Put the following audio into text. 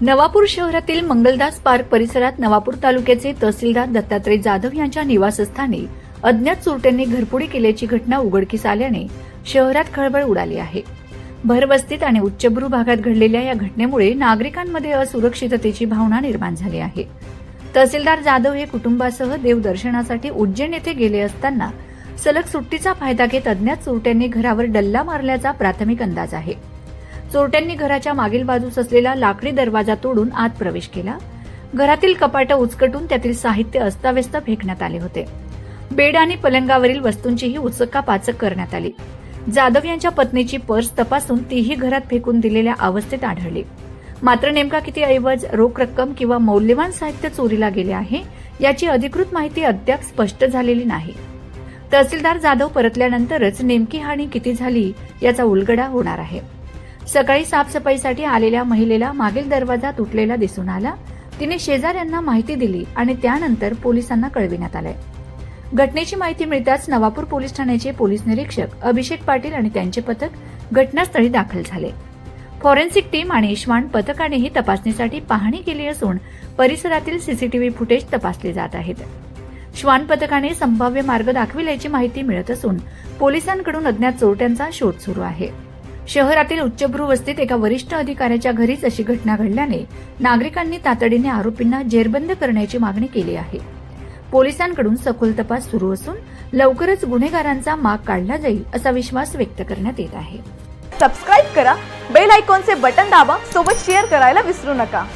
नवापूर शहरातील मंगलदास पार्क परिसरात नवापूर तालुक्याचे तहसीलदार दत्तात्रय जाधव यांच्या निवासस्थानी अज्ञात चोरट्यांनी घरफोडी केल्याची घटना उघडकीस आल्याने शहरात खळबळ उडाली आहे। भरवस्तीत आणि उच्चभ्रू भागात घडलेल्या या घटनेमुळे नागरिकांमध्ये असुरक्षिततेची भावना निर्माण झाली आहे। तहसीलदार जाधव हे कुटुंबासह देवदर्शनासाठी उज्जैन येथे गेले असताना सलग सुट्टीचा फायदा घेत अज्ञात चोरट्यांनी घरावर डल्ला मारल्याचा प्राथमिक अंदाज आहे। चोरट्यांनी घराच्या मागील बाजूस असलेला लाकडी दरवाजा तोडून आत प्रवेश केला। घरातील कपाटं उचकटून त्यातील साहित्य अस्ताव्यस्त फेकण्यात आले होते। बेड आणि पलंगावरील वस्तूंचीही उचकापाचक करण्यात आली। जाधव यांच्या पत्नीची पर्स तपासून तीही घरात फेकून दिलेल्या अवस्थेत आढळली। मात्र नेमका किती ऐवज, रोख रक्कम किंवा मौल्यवान साहित्य चोरीला गेले आहे याची अधिकृत माहिती अद्याप स्पष्ट झालेली नाही। तहसीलदार जाधव परतल्यानंतरच नेमकी हानी किती झाली याचा उलगडा होणार आहे। सकाळी साफसफाईसाठी आलेल्या महिलेला मागील दरवाजा तुटलेला दिसून आला। तिने शेजाऱ्यांना माहिती दिली आणि त्यानंतर पोलिसांना कळविण्यात आले। घटनेची माहिती मिळताच नवापूर पोलीस ठाण्याचे पोलीस निरीक्षक अभिषेक पाटील आणि त्यांचे पथक घटनास्थळी दाखल झाले। फॉरेन्सिक टीम आणि श्वान पथकानेही तपासणीसाठी पाहणी केली असून परिसरातील सीसीटीव्ही फुटेज तपासले जात आहेत। श्वान पथकाने संभाव्य मार्ग दाखविल्याची माहिती मिळत असून पोलिसांकडून अज्ञात चोरट्यांचा शोध सुरू आहे। शहरातील उच्चभ्रू वस्तीत एका वरिष्ठ अधिकाऱ्याच्या घरीच अशी घटना घडल्याने नागरिकांनी तातडीने आरोपींना जेरबंद करण्याची मागणी केली आहे। पोलिसांकडून सखोल तपास सुरू असून लवकरच गुन्हेगारांचा माग काढला जाईल असा विश्वास व्यक्त करण्यात येत आहे। सबस्क्राइब करा, बेल आयकॉनचे बटन दाबा, सोबत शेअर करायला विसरू नका।